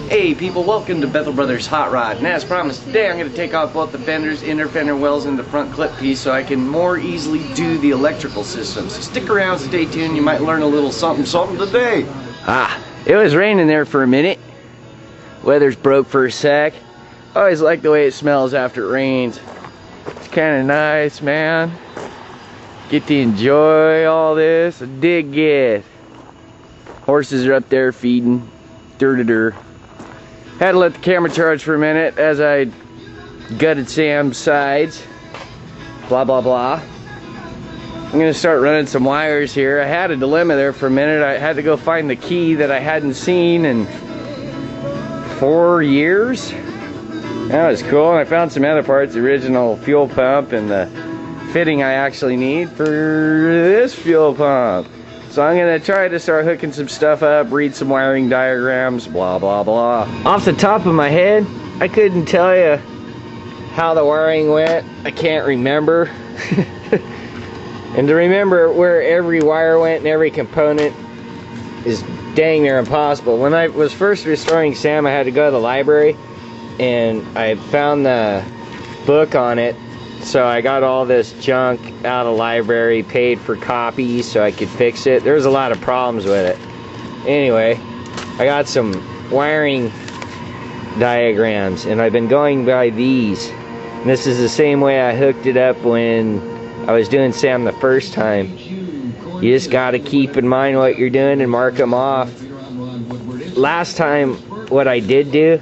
Hey people, welcome to Bethel Brothers Hot Rod. And as promised, today I'm going to take off both the fenders, inner fender wells, and the front clip piece so I can more easily do the electrical system. So stick around, stay tuned, you might learn a little something today. It was raining there for a minute. Weather's broke for a sec. I always like the way it smells after it rains. It's kind of nice, man. Get to enjoy all this. I dig it. Horses are up there feeding. Dur-dur-dur. Had to let the camera charge for a minute as I gutted Sam's sides. Blah, blah, blah. I'm going to start running some wires here. I had a dilemma there for a minute. I had to go find the key that I hadn't seen in 4 years. That was cool. I found some other parts, the original fuel pump and the fitting I actually need for this fuel pump. So I'm going to try to start hooking some stuff up, read some wiring diagrams, blah, blah, blah. Off the top of my head, I couldn't tell you how the wiring went. I can't remember. And to remember where every wire went and every component is dang near impossible. When I was first restoring Sam, I had to go to the library and I found the book on it. So I got all this junk out of the library, paid for copies so I could fix it. There was a lot of problems with it. Anyway, I got some wiring diagrams and I've been going by these. And this is the same way I hooked it up when I was doing Sam the first time. You just got to keep in mind what you're doing and mark them off. Last time, what I did do,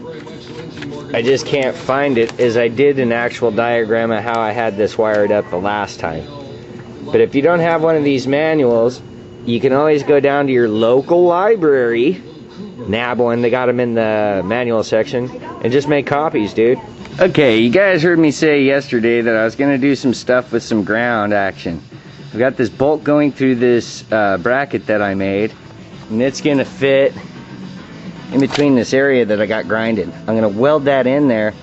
I just can't find it, is I did an actual diagram of how I had this wired up the last time. But if you don't have one of these manuals, you can always go down to your local library, nab one, they got them in the manual section, and just make copies, dude. Okay, you guys heard me say yesterday that I was going to do some stuff with some ground action. I've got this bolt going through this bracket that I made, and it's going to fit in between this area that I got grinded. I'm going to weld that in there,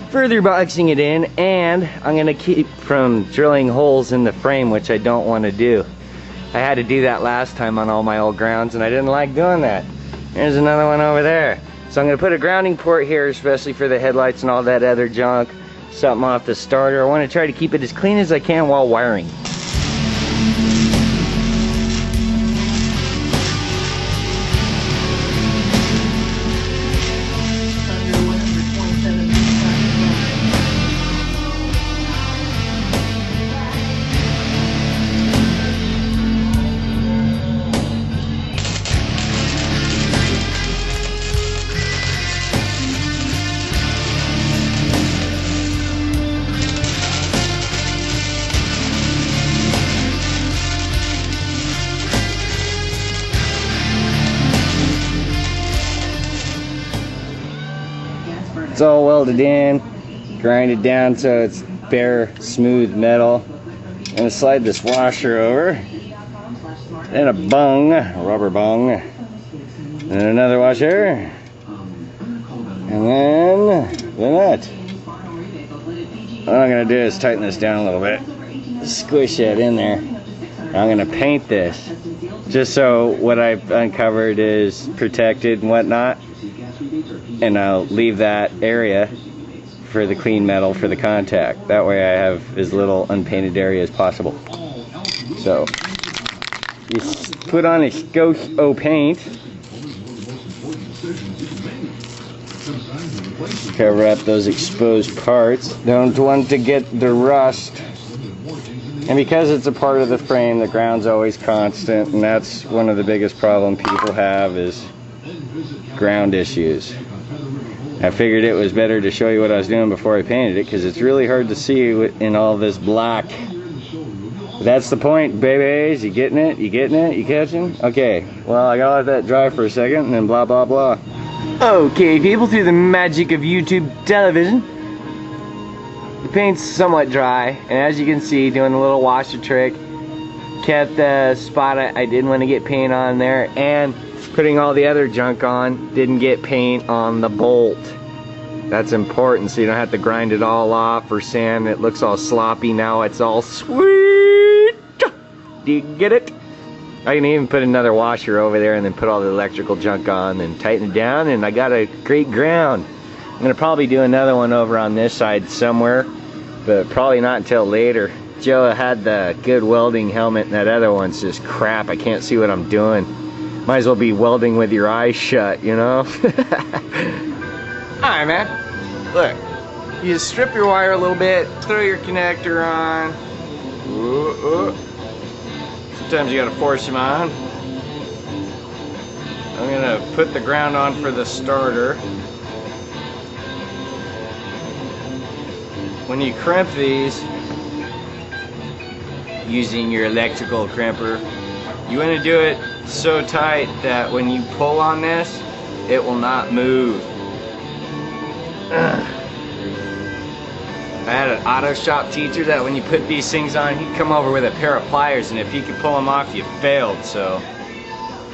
further boxing it in, and I'm going to keep from drilling holes in the frame, which I don't want to do. I had to do that last time on all my old grounds, and I didn't like doing that. There's another one over there. So I'm going to put a grounding port here, especially for the headlights and all that other junk. Something off the starter. I want to try to keep it as clean as I can while wiring. It's all welded in, grinded down so it's bare, smooth metal. I'm gonna slide this washer over, and a bung, a rubber bung, and another washer, and then the nut. What I'm gonna do is tighten this down a little bit, squish that in there. I'm gonna paint this, just so what I've uncovered is protected and whatnot. And I'll leave that area for the clean metal for the contact. That way I have as little unpainted area as possible. So you put on a skosh o paint, cover up those exposed parts. Don't want to get the rust. And because it's a part of the frame, the ground's always constant, and that's one of the biggest problems people have is ground issues. I figured it was better to show you what I was doing before I painted it, because it's really hard to see in all this black. That's the point, babies. You getting it? You getting it? You catching? Okay, well, I gotta let that dry for a second and then blah blah blah. Okay people, through the magic of YouTube television, the paint's somewhat dry, and as you can see, doing a little washer trick, kept the spot I didn't want to get paint on there, and putting all the other junk on, didn't get paint on the bolt. That's important, so you don't have to grind it all off or sand. It looks all sloppy. Now it's all sweet. Do you get it? I can even put another washer over there and then put all the electrical junk on and tighten it down, and I got a great ground. I'm gonna probably do another one over on this side somewhere, but probably not until later. Joe had the good welding helmet and that other one's just crap. I can't see what I'm doing. Might as well be welding with your eyes shut, you know? Alright, man. Look, you just strip your wire a little bit, throw your connector on. Ooh. Sometimes you gotta force them on. I'm gonna put the ground on for the starter. When you crimp these, using your electrical crimper, you want to do it so tight that when you pull on this, it will not move. I had an auto shop teacher that when you put these things on, he'd come over with a pair of pliers, and if he could pull them off, you failed. So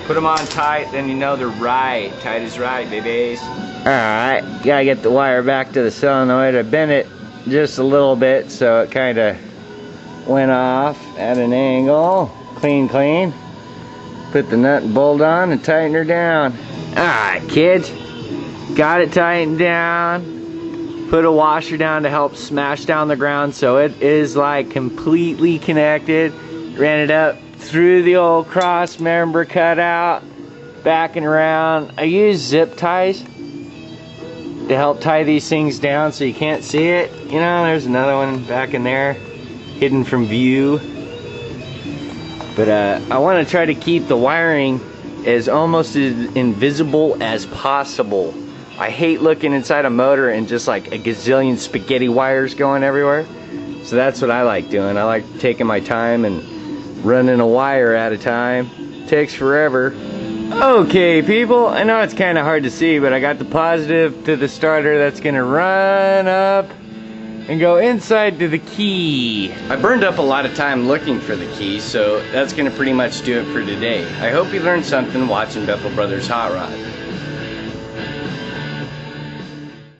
put them on tight, then you know they're right. Tight is right, babies. Alright, gotta get the wire back to the solenoid. I bent it just a little bit so it kind of went off at an angle. Clean. Put the nut and bolt on and tighten her down. Alright, kids. Got it tightened down. Put a washer down to help smash down the ground so it is like completely connected. Ran it up through the old cross member cutout, back and around. I use zip ties to help tie these things down so you can't see it. You know, there's another one back in there, hidden from view. But I want to try to keep the wiring as almost as invisible as possible. I hate looking inside a motor and just like a gazillion spaghetti wires going everywhere. So that's what I like doing. I like taking my time and running a wire at a time. Takes forever. Okay, people, I know it's kind of hard to see, but I got the positive to the starter that's gonna run up and go inside to the key. I burned up a lot of time looking for the key, so that's gonna pretty much do it for today. I hope you learned something watching Bethel Brothers Hot Rod.